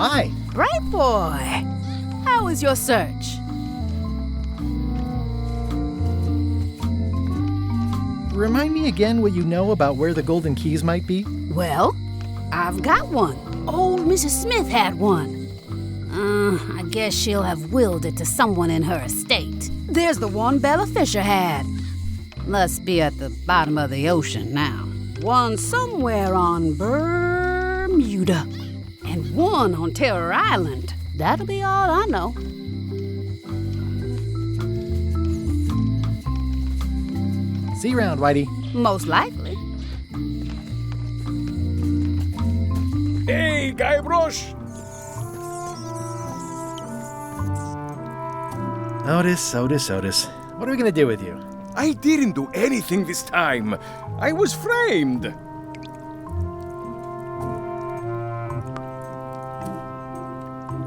Hi. Bright boy. How was your search? Remind me again what you know about where the golden keys might be? Well, I've got one. Old Mrs. Smith had one. I guess she'll have willed it to someone in her estate. There's the one Bella Fisher had. Must be at the bottom of the ocean now. One somewhere on Bermuda. And one on Terror Island. That'll be all I know. See you around, Whitey. Most likely. Hey, Guybrush! Otis. What are we gonna do with you? I didn't do anything this time. I was framed.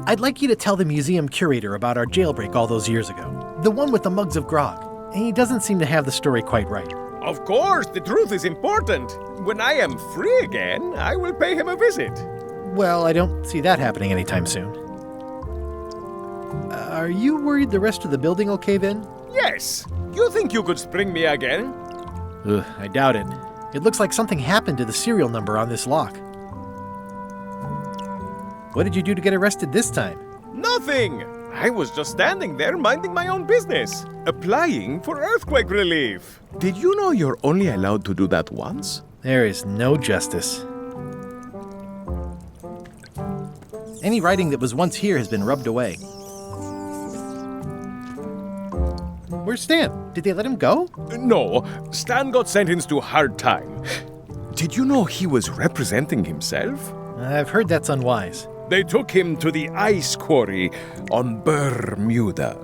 I'd like you to tell the museum curator about our jailbreak all those years ago. The one with the mugs of grog. He doesn't seem to have the story quite right. Of course, the truth is important. When I am free again, I will pay him a visit. Well, I don't see that happening anytime soon. Are you worried the rest of the building will cave in? Yes. You think you could spring me again? I doubt it. It looks like something happened to the serial number on this lock. What did you do to get arrested this time? Nothing. I was just standing there minding my own business, applying for earthquake relief. Did you know you're only allowed to do that once? There is no justice. Any writing that was once here has been rubbed away. Where's Stan? Did they let him go? No, Stan got sentenced to hard time. Did you know he was representing himself? I've heard that's unwise. They took him to the ice quarry on Bermuda.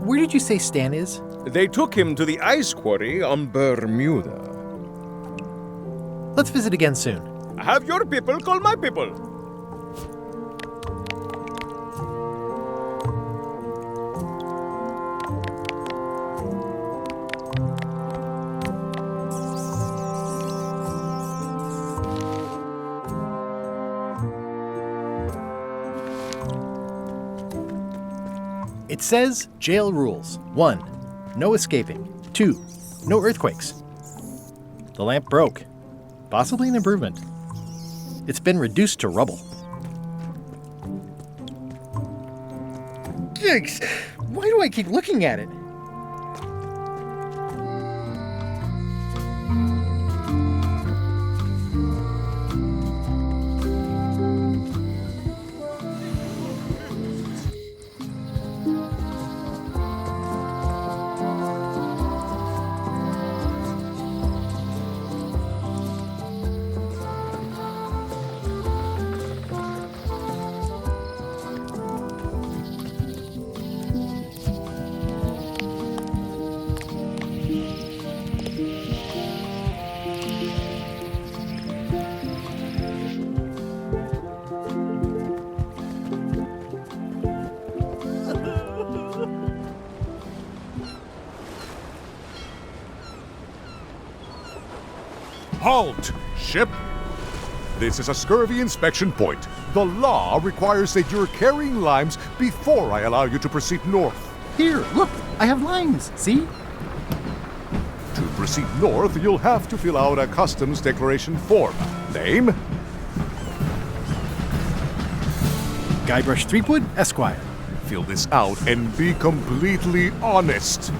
Where did you say Stan is? They took him to the ice quarry on Bermuda. Let's visit again soon. Have your people call my people. It says jail rules. 1. No escaping. 2. No earthquakes. The lamp broke. Possibly an improvement. It's been reduced to rubble. Yikes! Why do I keep looking at it? Halt! Ship! This is a scurvy inspection point. The law requires that you're carrying limes before I allow you to proceed north. Here, look! I have limes, see? To proceed north, you'll have to fill out a customs declaration form. Name? Guybrush Threepwood, Esquire. Fill this out and be completely honest.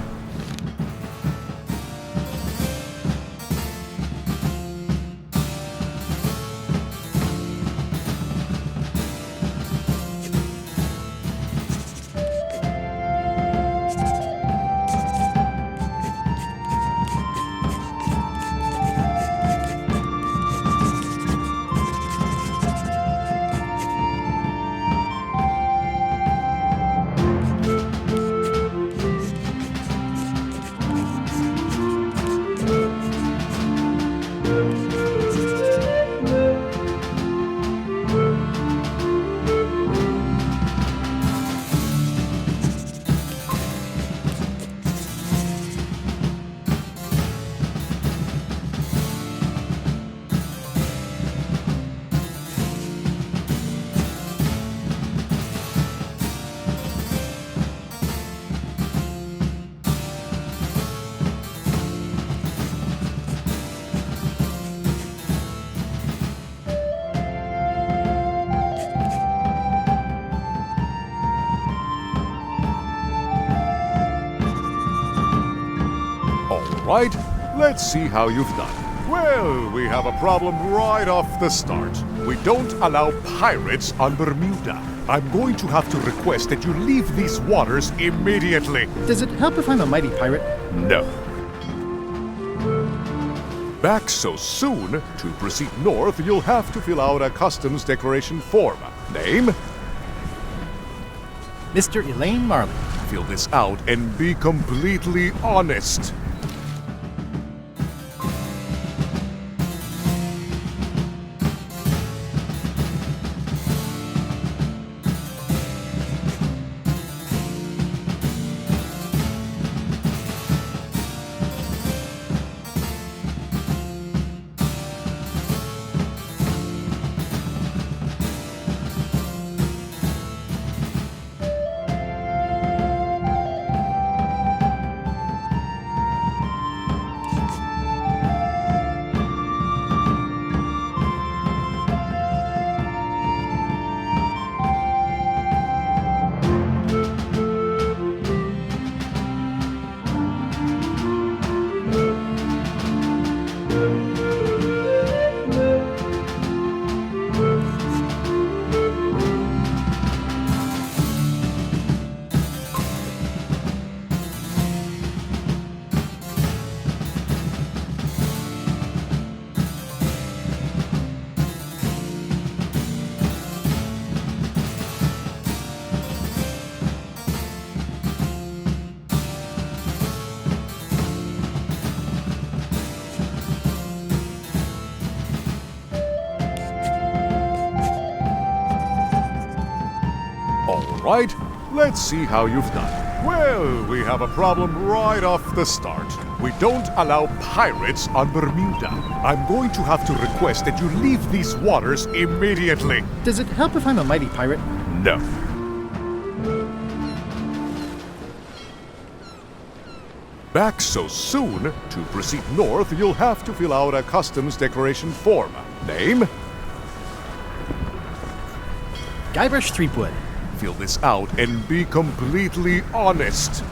right, let's see how you've done. Well, we have a problem right off the start. We don't allow pirates on Bermuda. I'm going to have to request that you leave these waters immediately. Does it help if I'm a mighty pirate? No. Back so soon, to proceed north, you'll have to fill out a customs declaration form. Name? Mr. Elaine Marley. Fill this out and be completely honest. All right, let's see how you've done. Well, we have a problem right off the start. We don't allow pirates on Bermuda. I'm going to have to request that you leave these waters immediately. Does it help if I'm a mighty pirate? No. Back so soon, to proceed north, you'll have to fill out a customs declaration form. Name? Guybrush Threepwood. Fill this out and be completely honest.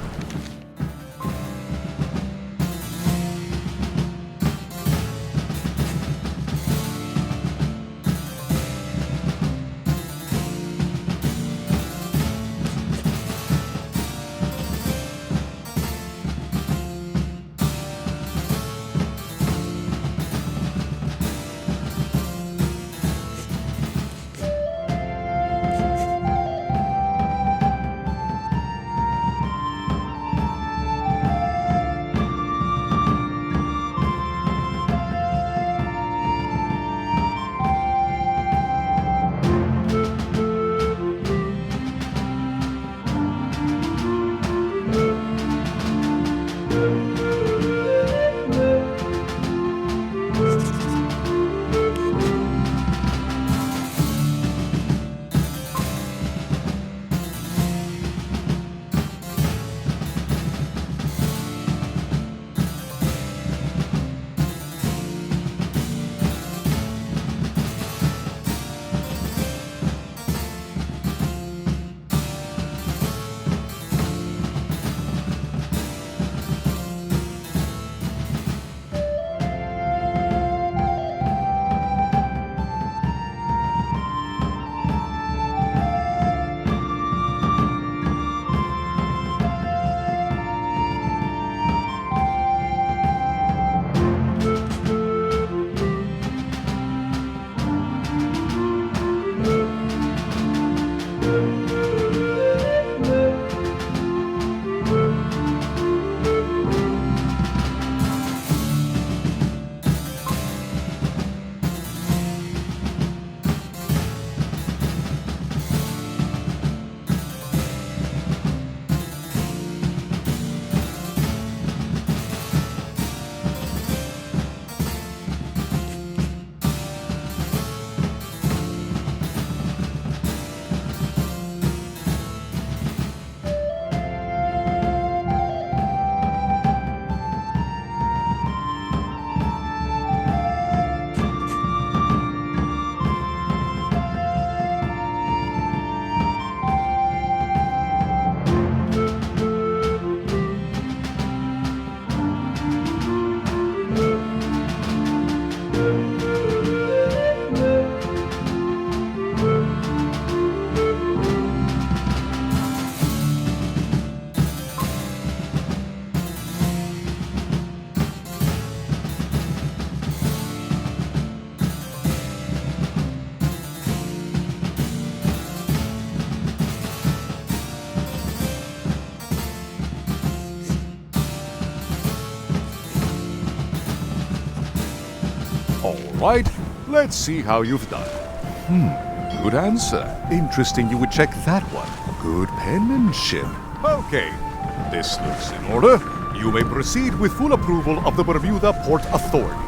All right, let's see how you've done. Good answer. Interesting you would check that one. Good penmanship. Okay, this looks in order. You may proceed with full approval of the Bermuda Port Authority.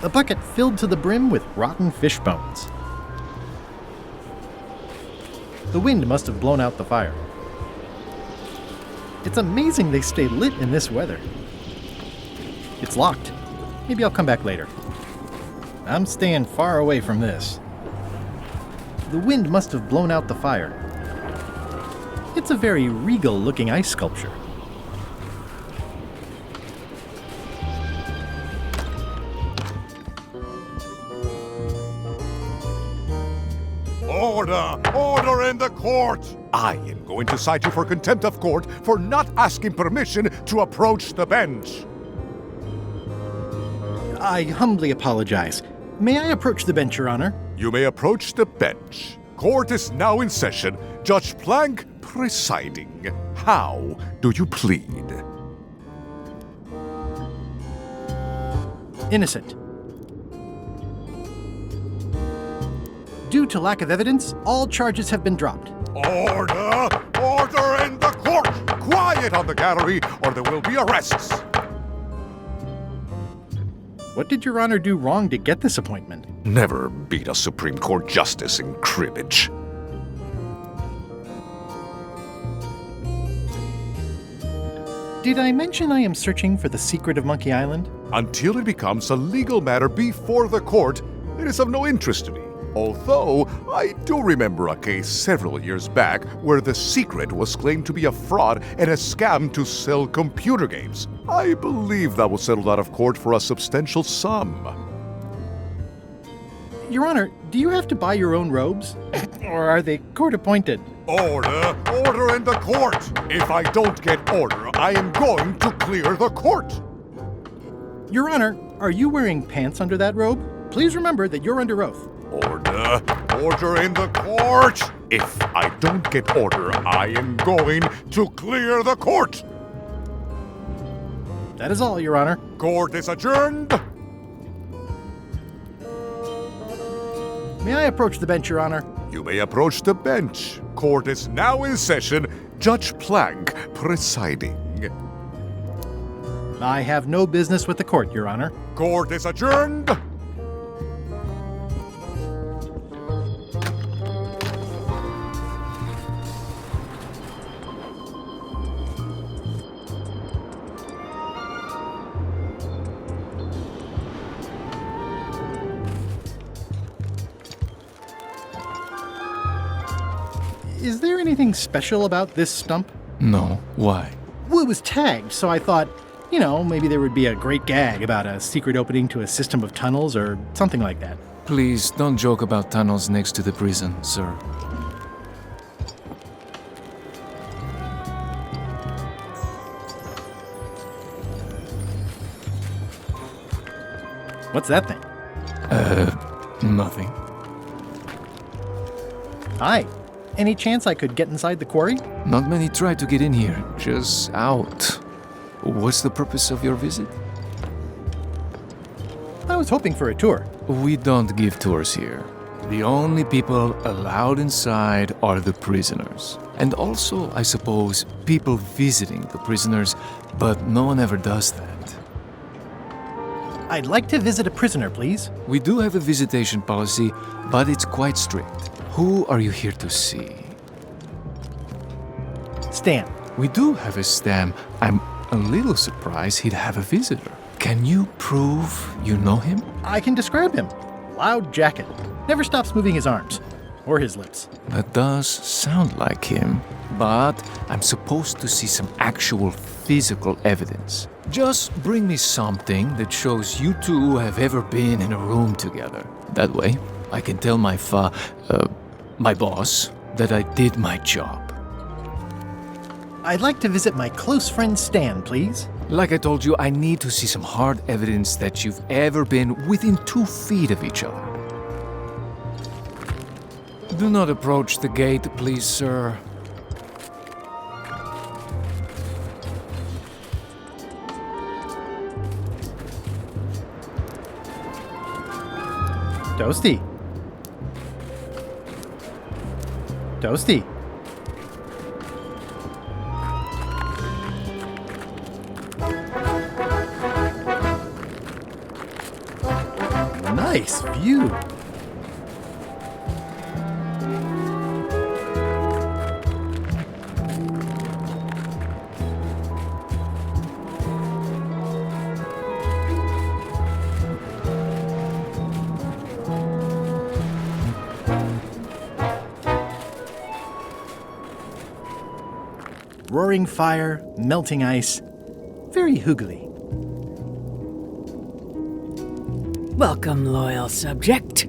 A bucket filled to the brim with rotten fish bones. The wind must have blown out the fire. It's amazing they stay lit in this weather. It's locked. Maybe I'll come back later. I'm staying far away from this. The wind must have blown out the fire. It's a very regal-looking ice sculpture. Order! Order in the court! I am going to cite you for contempt of court for not asking permission to approach the bench. I humbly apologize. May I approach the bench, Your Honor? You may approach the bench. Court is now in session. Judge Plank presiding. How do you plead? Innocent. Due to lack of evidence, all charges have been dropped. Order! Order in the court! Quiet on the gallery, or there will be arrests. What did Your Honor do wrong to get this appointment? Never beat a Supreme Court justice in cribbage. Did I mention I am searching for the secret of Monkey Island? Until it becomes a legal matter before the court, it is of no interest to me. Although, I do remember a case several years back where the secret was claimed to be a fraud and a scam to sell computer games. I believe that was settled out of court for a substantial sum. Your Honor, do you have to buy your own robes? Or are they court-appointed? Order! Order in the court! If I don't get order, I am going to clear the court! Your Honor, are you wearing pants under that robe? Please remember that you're under oath. Order! Order in the court! If I don't get order, I am going to clear the court! That is all, Your Honor. Court is adjourned! May I approach the bench, Your Honor? You may approach the bench. Court is now in session. Judge Plank presiding. I have no business with the court, Your Honor. Court is adjourned! Is there anything special about this stump? No, why? Well, it was tagged, so I thought, maybe there would be a great gag about a secret opening to a system of tunnels or something like that. Please don't joke about tunnels next to the prison, sir. What's that thing? Nothing. Hi. Any chance I could get inside the quarry? Not many try to get in here, just out. What's the purpose of your visit? I was hoping for a tour. We don't give tours here. The only people allowed inside are the prisoners. And also, I suppose, people visiting the prisoners, but no one ever does that. I'd like to visit a prisoner, please. We do have a visitation policy, but it's quite strict. Who are you here to see? Stan. We do have a Stan. I'm a little surprised he'd have a visitor. Can you prove you know him? I can describe him. Loud jacket. Never stops moving his arms. Or his lips. That does sound like him. But I'm supposed to see some actual physical evidence. Just bring me something that shows you two have ever been in a room together. That way, I can tell my boss that I did my job. I'd like to visit my close friend Stan, please. Like I told you, I need to see some hard evidence that you've ever been within 2 feet of each other. Do not approach the gate, please, sir. Toasty. Toasty. Nice view. Roaring fire, melting ice, very hoogly. Welcome, loyal subject.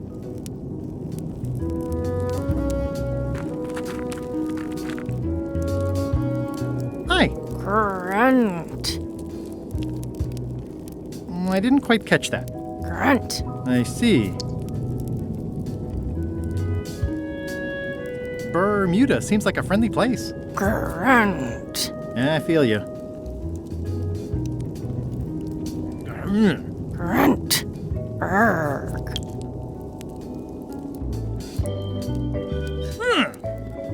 Hi. Grunt. I didn't quite catch that. Grunt. I see. Bermuda seems like a friendly place. Grunt. Yeah, I feel you. Grunt. Urgh.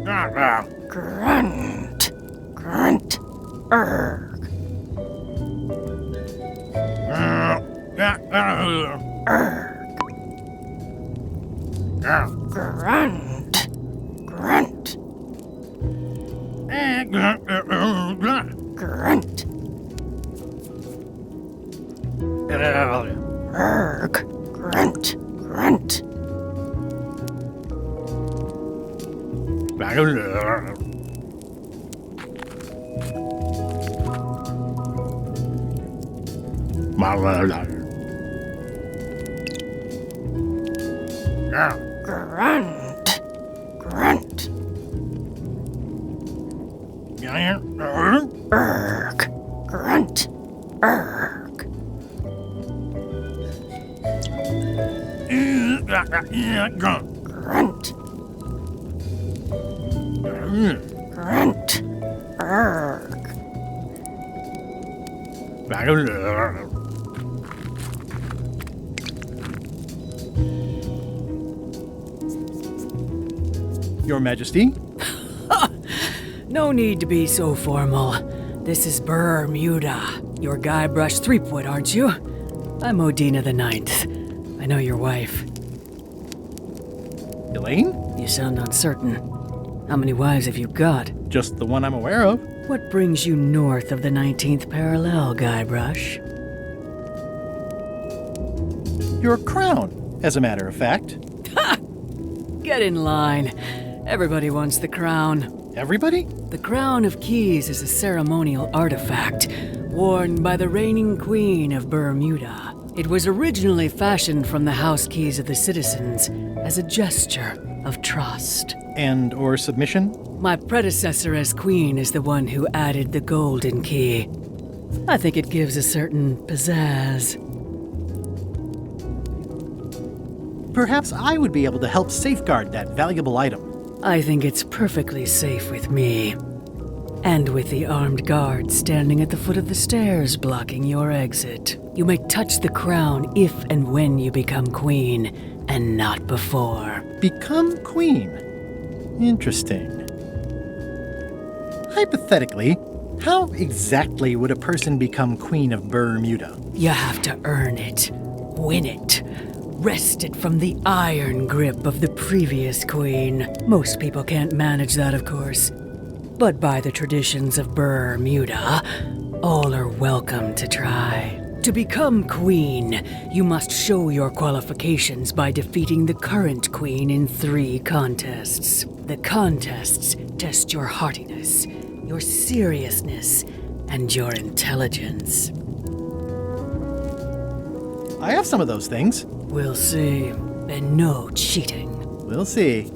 Grunt. Grunt. Urgh. Grunt. Grunt. Grunt. Urgh. Grunt. Grunt. Grunt. Grunt. Urgh. Grunt. Urgh. Grunt. Grunt. Urgh. Your Majesty? No need to be so formal. This is Bermuda. You're Guybrush Threepwood, aren't you? I'm Odina the Ninth. I know your wife. Elaine? You sound uncertain. How many wives have you got? Just the one I'm aware of. What brings you north of the 19th parallel, Guybrush? Your crown, as a matter of fact. Get in line. Everybody wants the crown. Everybody? The Crown of Keys is a ceremonial artifact worn by the reigning queen of Bermuda. It was originally fashioned from the house keys of the citizens as a gesture of trust. And or submission? My predecessor as queen is the one who added the golden key. I think it gives a certain pizzazz. Perhaps I would be able to help safeguard that valuable item. I think it's perfectly safe with me. And with the armed guard standing at the foot of the stairs blocking your exit. You may touch the crown if and when you become queen, and not before. Become queen. Interesting. Hypothetically, how exactly would a person become queen of Bermuda? You have to earn it, win it, wrest it from the iron grip of the previous queen. Most people can't manage that, of course. But by the traditions of Bermuda, all are welcome to try. To become queen, you must show your qualifications by defeating the current queen in 3 contests. The contests test your heartiness, your seriousness, and your intelligence. I have some of those things. We'll see. And no cheating. We'll see.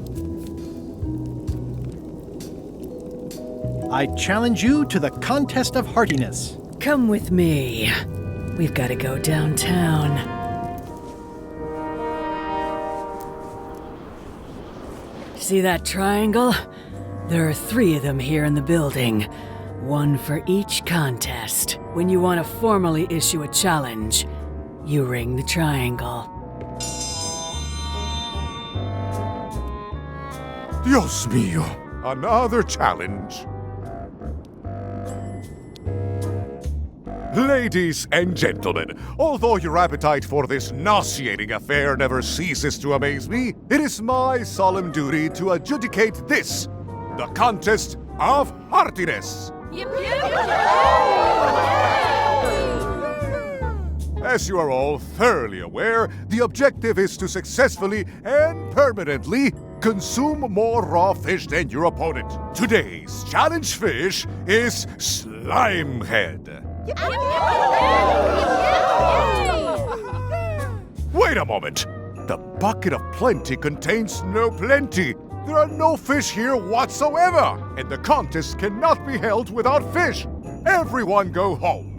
I challenge you to the contest of heartiness. Come with me. We've got to go downtown. See that triangle? There are 3 of them here in the building. 1 for each contest. When you want to formally issue a challenge, you ring the triangle. Dios mío, another challenge. Ladies and gentlemen, although your appetite for this nauseating affair never ceases to amaze me, it is my solemn duty to adjudicate this, the contest of heartiness. As you are all thoroughly aware, the objective is to successfully and permanently consume more raw fish than your opponent. Today's challenge fish is Slimehead. Wait a moment! The bucket of plenty contains no plenty. There are no fish here whatsoever, and the contest cannot be held without fish. Everyone go home.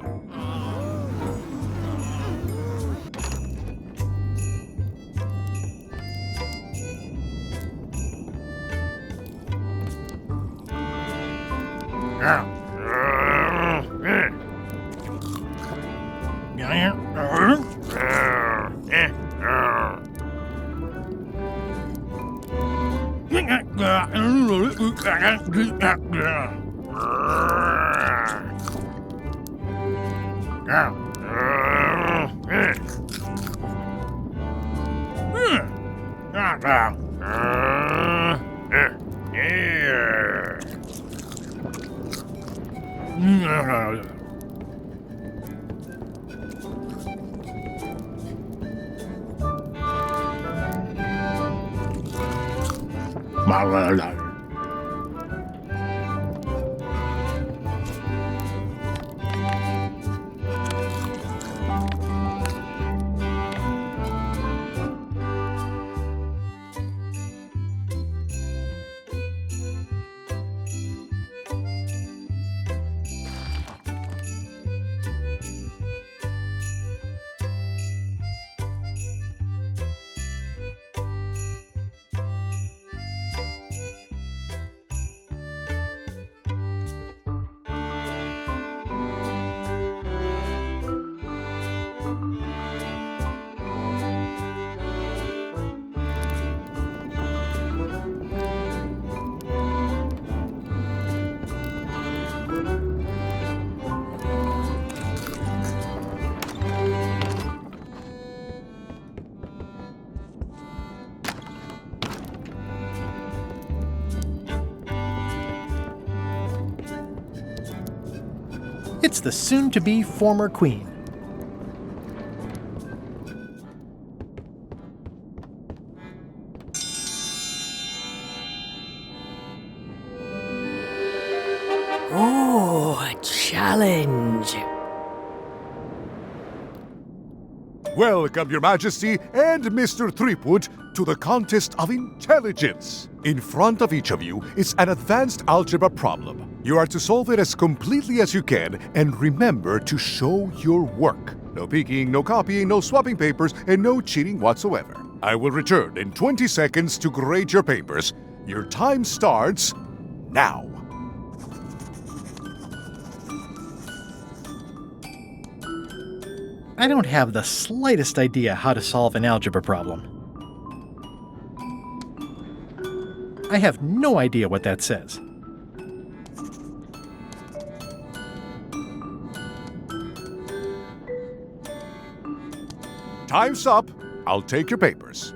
It's the soon-to-be former queen. Oh, a challenge. Welcome, Your Majesty and Mr. Threepwood, to the contest of intelligence. In front of each of you is an advanced algebra problem. You are to solve it as completely as you can, and remember to show your work. No peeking, no copying, no swapping papers, and no cheating whatsoever. I will return in 20 seconds to grade your papers. Your time starts now. I don't have the slightest idea how to solve an algebra problem. I have no idea what that says. Time's up. I'll take your papers.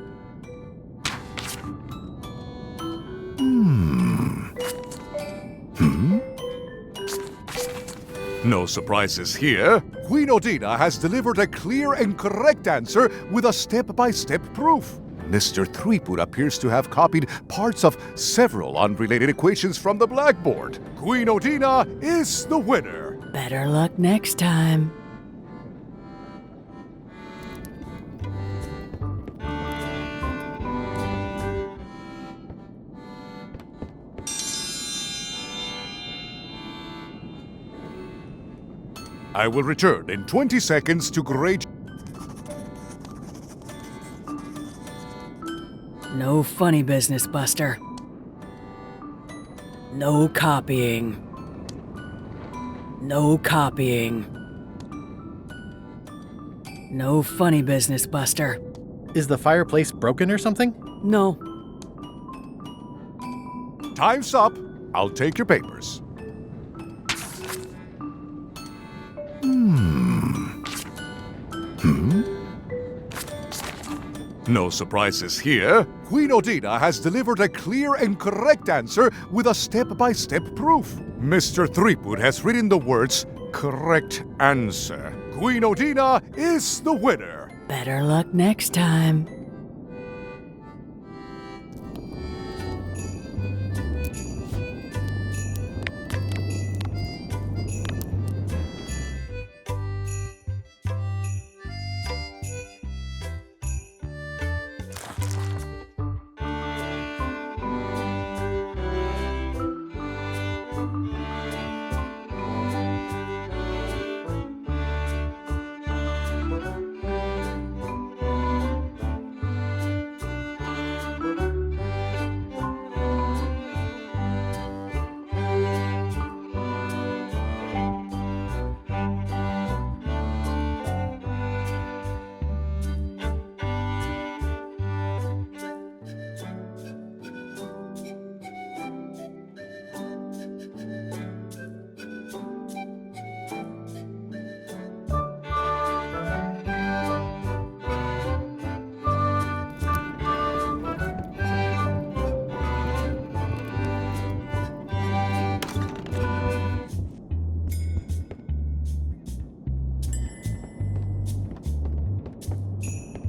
No surprises here. Queen Odina has delivered a clear and correct answer with a step-by-step proof. Mr. Threepwood appears to have copied parts of several unrelated equations from the blackboard. Queen Odina is the winner. Better luck next time. I will return in 20 seconds to grade. No funny business, Buster. No copying. No copying. No funny business, Buster. Is the fireplace broken or something? No. Time's up. I'll take your papers. No surprises here. Queen Odina has delivered a clear and correct answer with a step-by-step proof. Mr. Threepwood has written the words, correct answer. Queen Odina is the winner. Better luck next time.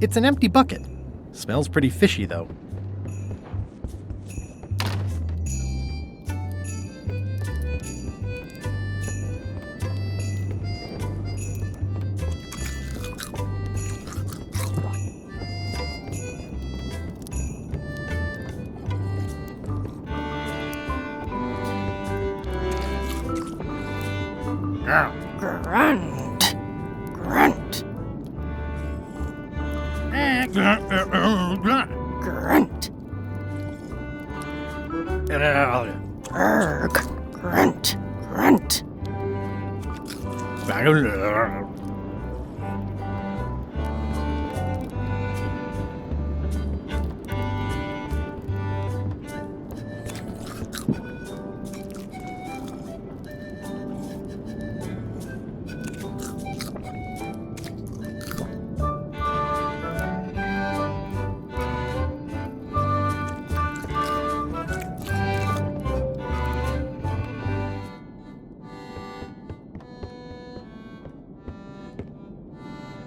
It's an empty bucket. Smells pretty fishy, though. Grunt. Grunt. Grunt. Urg. Grunt. Grunt.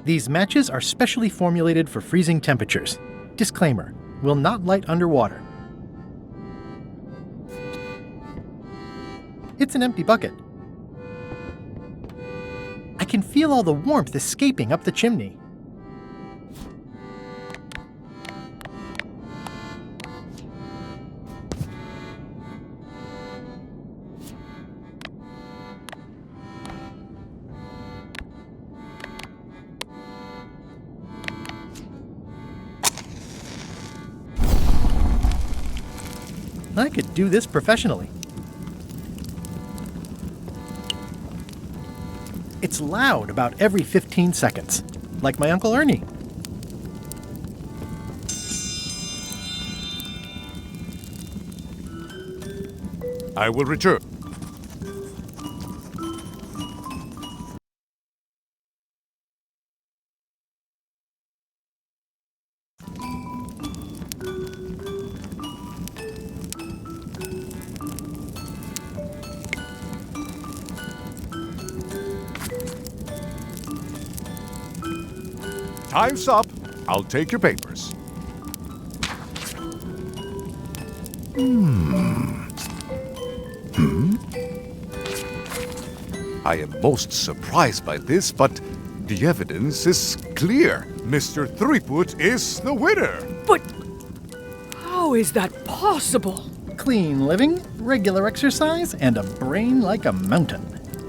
These matches are specially formulated for freezing temperatures. Disclaimer, will not light underwater. It's an empty bucket. I can feel all the warmth escaping up the chimney. I could do this professionally. It's loud about every 15 seconds, like my Uncle Ernie. I will return. Time's up. I'll take your papers. I am most surprised by this, but the evidence is clear. Mr. Threepwood is the winner. But how is that possible? Clean living, regular exercise, and a brain like a mountain.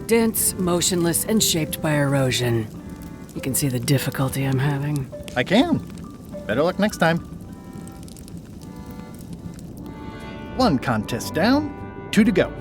Dense, motionless, and shaped by erosion. You can see the difficulty I'm having. I can. Better luck next time. 1 contest down, 2 to go.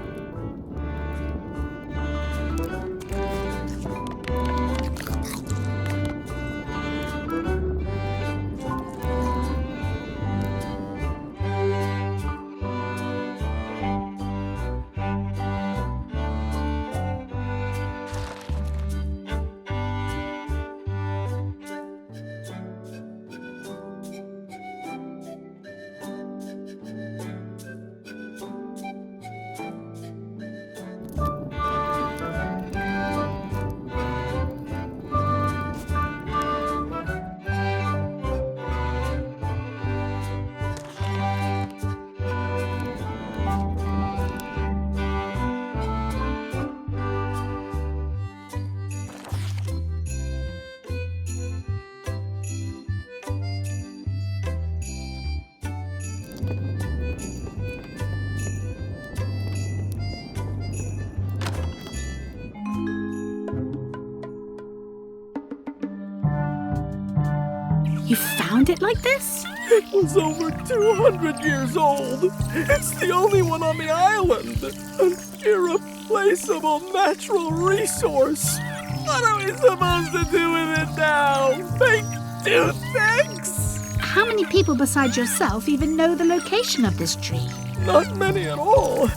You found it like this? It was over 200 years old. It's the only one on the island. An irreplaceable natural resource. What are we supposed to do with it now? Make toothpicks? How many people besides yourself even know the location of this tree? Not many at all.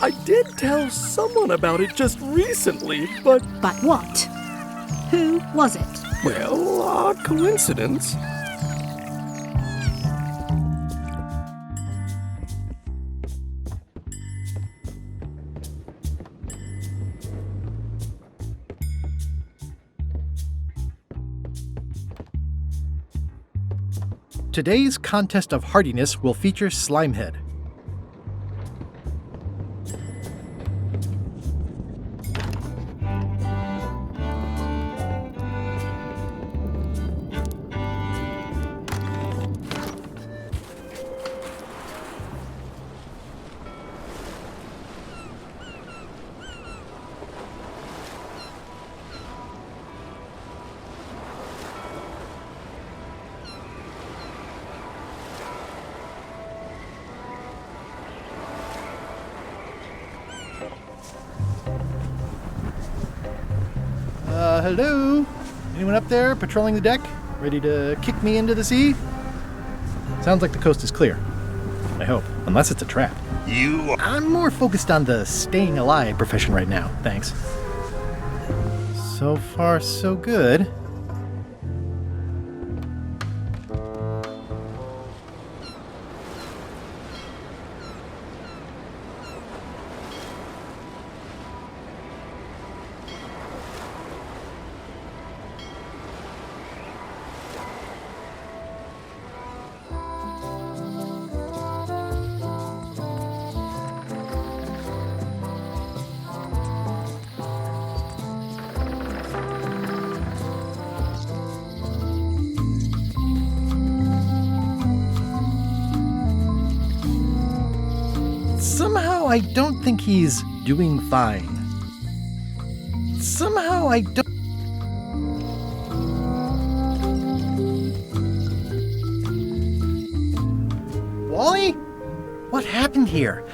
I did tell someone about it just recently, but... But what? Who was it? Well, odd coincidence. Today's contest of hardiness will feature Slimehead. Hello? Anyone up there patrolling the deck? Ready to kick me into the sea? Sounds like the coast is clear. I hope. Unless it's a trap. I'm more focused on the staying alive profession right now, thanks. So far, so good. Somehow I don't think he's doing fine. Somehow I don't... Wally? What happened here?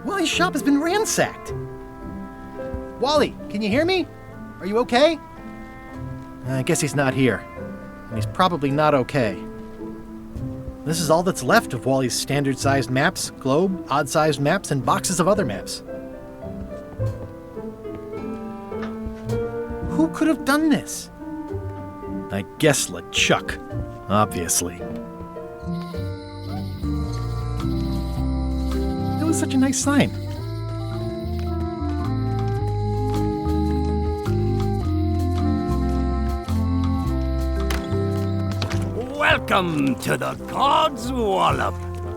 Wally's shop has been ransacked. Wally, can you hear me? Are you okay? I guess he's not here. And he's probably not okay. This is all that's left of Wally's standard-sized maps, globe, odd-sized maps, and boxes of other maps. Who could have done this? I guess LeChuck, obviously. It was such a nice sign. Welcome to the God's Wallop.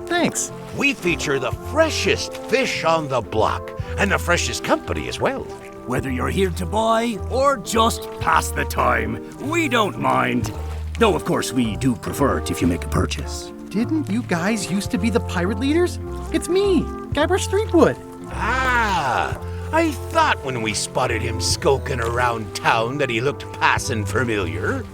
Thanks. We feature the freshest fish on the block, and the freshest company as well. Whether you're here to buy or just pass the time, we don't mind. Though, of course, we do prefer it if you make a purchase. Didn't you guys used to be the pirate leaders? It's me, Guybrush Threepwood. Ah, I thought when we spotted him skulking around town that he looked passing familiar.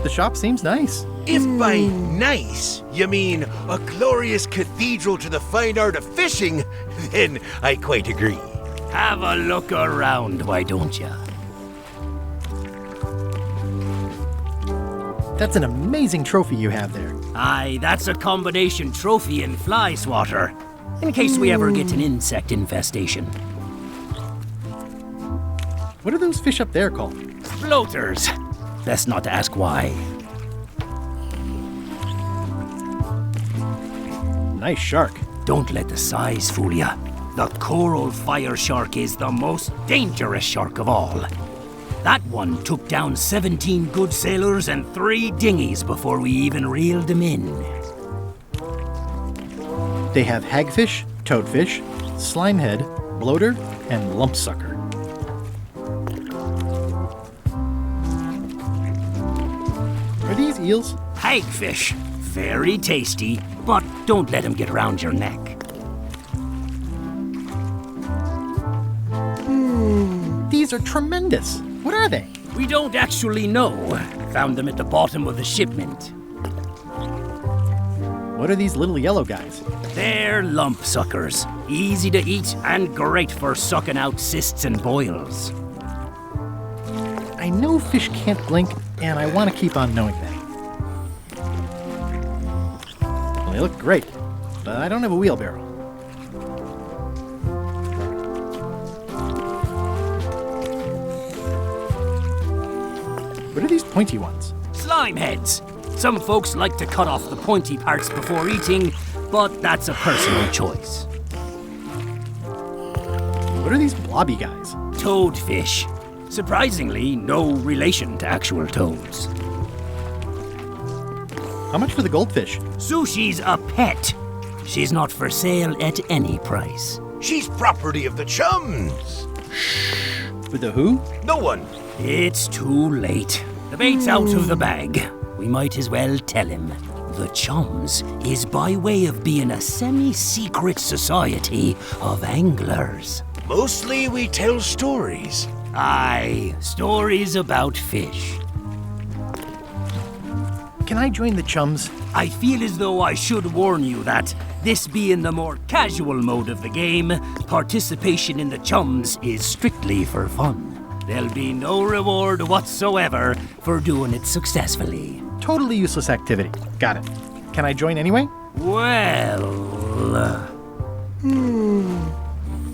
The shop seems nice. If by nice you mean a glorious cathedral to the fine art of fishing, then I quite agree. Have a look around, why don't ya? That's an amazing trophy you have there. Aye, that's a combination trophy and fly swatter, in case we ever get an insect infestation. What are those fish up there called? Floaters. Best not to ask why. Nice shark. Don't let the size fool ya. The coral fire shark is the most dangerous shark of all. That one took down 17 good sailors and 3 dinghies before we even reeled them in. They have hagfish, toadfish, slimehead, bloater, and lumpsucker. Are these eels? Hagfish. Very tasty, but don't let them get around your neck. These are tremendous. What are they? We don't actually know. Found them at the bottom of the shipment. What are these little yellow guys? They're lump suckers. Easy to eat and great for sucking out cysts and boils. I know fish can't blink, and I want to keep on knowing that. Well, they look great, but I don't have a wheelbarrow. What are these pointy ones? Slime heads. Some folks like to cut off the pointy parts before eating, but that's a personal choice. What are these blobby guys? Toadfish. Surprisingly, no relation to actual toads. How much for the goldfish? Sushi's a pet. She's not for sale at any price. She's property of the chums. With the who? No one. It's too late. The bait's out of the bag. We might as well tell him. The Chums is by way of being a semi-secret society of anglers. Mostly we tell stories. Aye, stories about fish. Can I join the chums? I feel as though I should warn you that, this being the more casual mode of the game, participation in the Chums is strictly for fun. There'll be no reward whatsoever for doing it successfully. Totally useless activity. Got it. Can I join anyway? Well...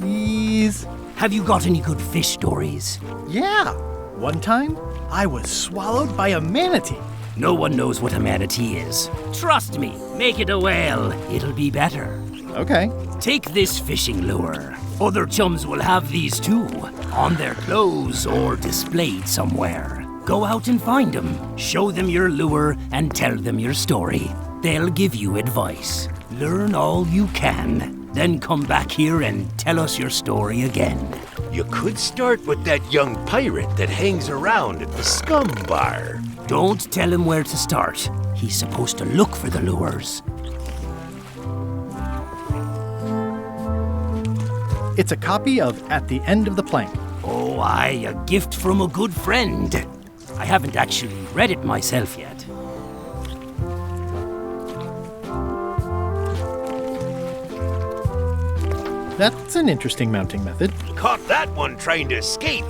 Please? Have you got any good fish stories? Yeah. One time, I was swallowed by a manatee. No one knows what a manatee is. Trust me, make it a whale. It'll be better. Okay. Take this fishing lure. Other chums will have these too, on their clothes or displayed somewhere. Go out and find them, show them your lure, and tell them your story. They'll give you advice. Learn all you can, then come back here and tell us your story again. You could start with that young pirate that hangs around at the Scum Bar. Don't tell him where to start. He's supposed to look for the lures. It's a copy of At the End of the Plank. Oh, aye, a gift from a good friend. I haven't actually read it myself yet. That's an interesting mounting method. Caught that one trying to escape.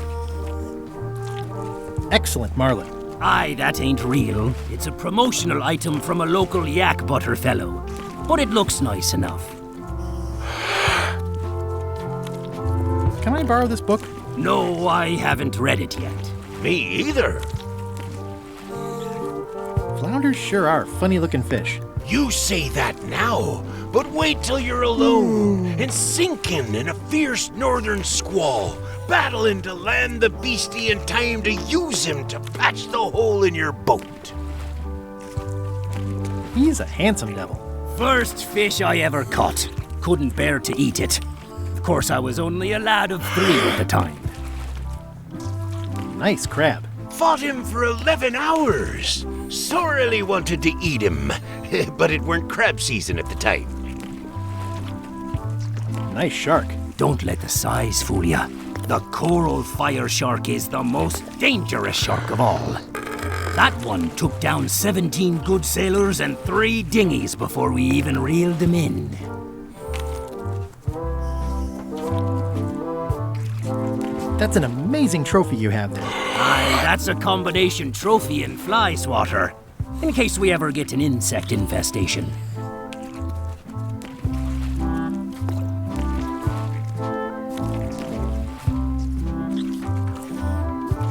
Excellent, Marlin. Aye, that ain't real. It's a promotional item from a local yak butter fellow. But it looks nice enough. Can I borrow this book? No, I haven't read it yet. Me either. Flounders sure are funny-looking fish. You say that now, but wait till you're alone and sinking in a fierce northern squall, battling to land the beastie in time to use him to patch the hole in your boat. He's a handsome devil. First fish I ever caught. Couldn't bear to eat it. Of course, I was only a lad of 3 at the time. Nice crab. Fought him for 11 hours. Sorely wanted to eat him, but it weren't crab season at the time. Nice shark. Don't let the size fool ya. The coral fire shark is the most dangerous shark of all. That one took down 17 good sailors and 3 dinghies before we even reeled them in. That's an amazing trophy you have there. Aye, that's a combination trophy and fly swatter, in case we ever get an insect infestation.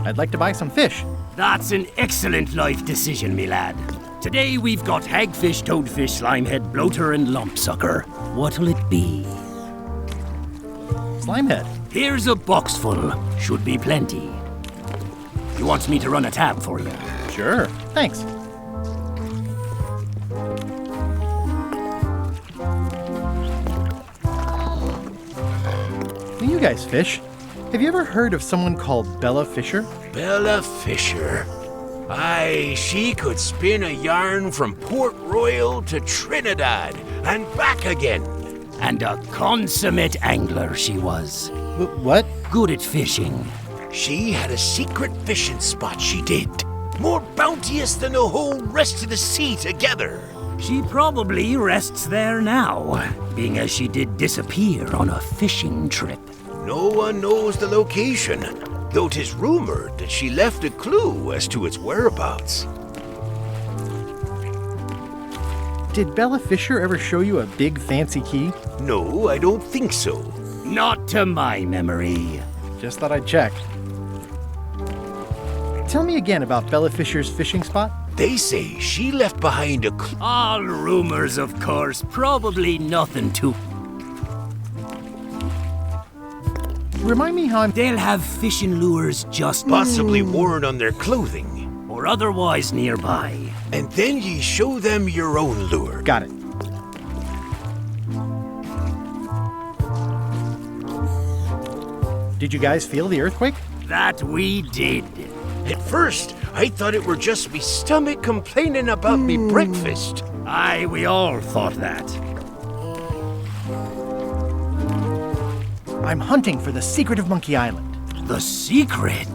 I'd like to buy some fish. That's an excellent life decision, me lad. Today we've got hagfish, toadfish, slimehead, bloater, and lumpsucker. What'll it be? Slimehead. Here's a box full. Should be plenty. You want me to run a tab for you? Sure. Thanks. When you guys fish, have you ever heard of someone called Bella Fisher? Bella Fisher. Aye, she could spin a yarn from Port Royal to Trinidad and back again. And a consummate angler she was. What? Good at fishing. She had a secret fishing spot, she did. More bounteous than the whole rest of the sea together. She probably rests there now, being as she did disappear on a fishing trip. No one knows the location, though 'tis rumored that she left a clue as to its whereabouts. Did Bella Fisher ever show you a big fancy key? No, I don't think so. Not to my memory. Just thought I'd check. Tell me again about Bella Fisher's fishing spot. They say she left behind a clue. All rumors, of course. Probably nothing to... Remind me how They'll have fishing lures just... Possibly worn on their clothing. or otherwise nearby. And then ye show them your own lure. Got it. Did you guys feel the earthquake? That we did. At first, I thought it were just me stomach complaining about me breakfast. Aye, we all thought that. I'm hunting for the secret of Monkey Island. The secret?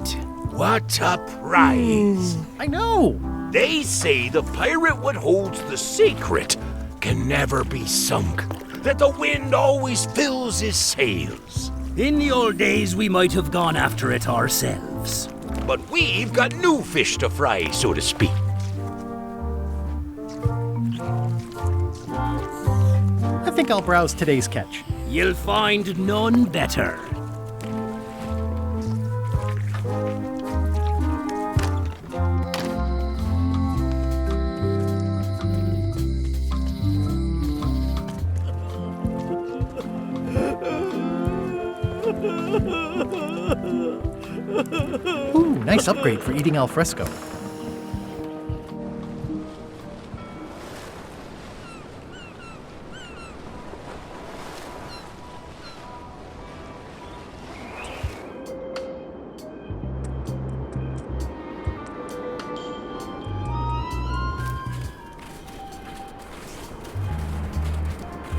What a prize! I know! They say the pirate what holds the secret can never be sunk, that the wind always fills his sails. In the old days, we might have gone after it ourselves. But we've got new fish to fry, so to speak. I think I'll browse today's catch. You'll find none better. Ooh, nice upgrade for eating al fresco.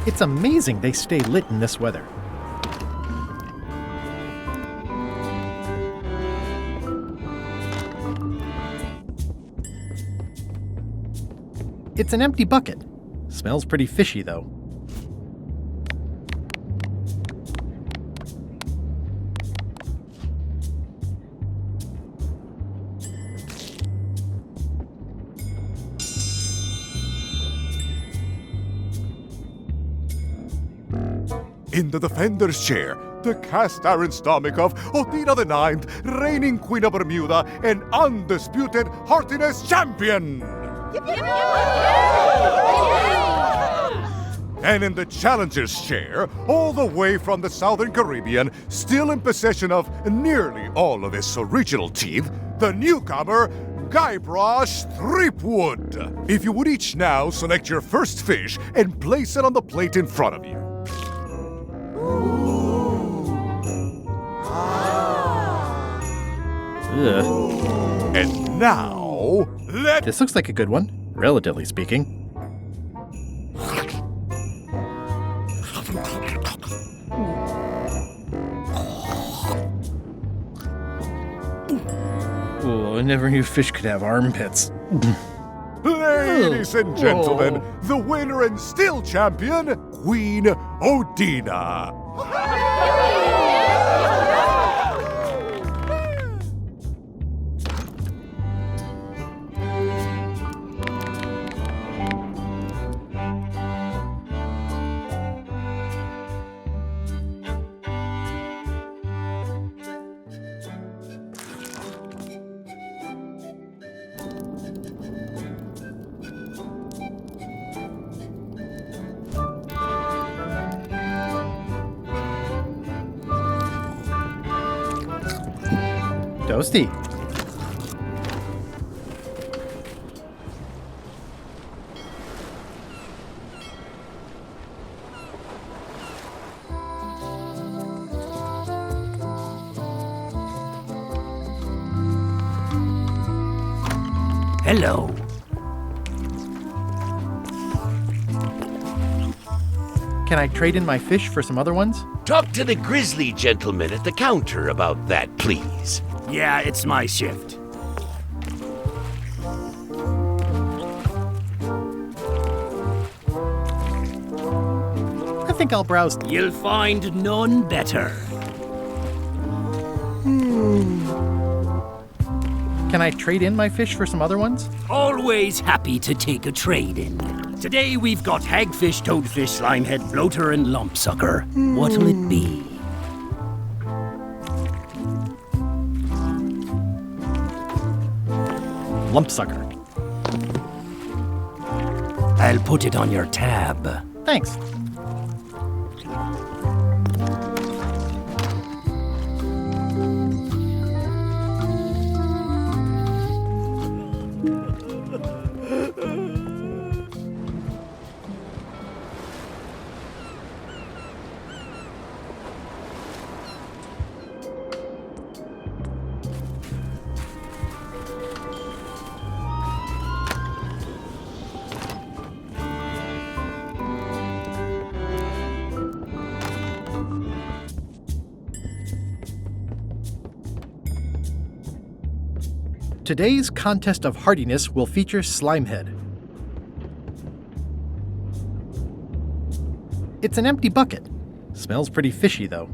It's amazing they stay lit in this weather. It's an empty bucket. Smells pretty fishy, though. In the defender's chair, the cast iron stomach of Othina the Ninth, reigning Queen of Bermuda and undisputed heartiness champion! And in the challenger's chair, all the way from the Southern Caribbean, still in possession of nearly all of his original teeth, the newcomer, Guybrush Threepwood. If you would each now select your first fish and place it on the plate in front of you. Ugh. And now, This looks like a good one, relatively speaking. Oh, I never knew fish could have armpits. Ladies and gentlemen, the winner and still champion, Queen Odina. Toasty. Hello. Can I trade in my fish for some other ones? Talk to the grizzly gentleman at the counter about that, please. Yeah, it's my shift. I think I'll browse. You'll find none better. Can I trade in my fish for some other ones? Always happy to take a trade in. Today we've got hagfish, toadfish, slimehead, bloater, and lumpsucker. What'll it be? Lumpsucker. I'll put it on your tab. Thanks. Today's contest of hardiness will feature Slimehead. It's an empty bucket. Smells pretty fishy, though.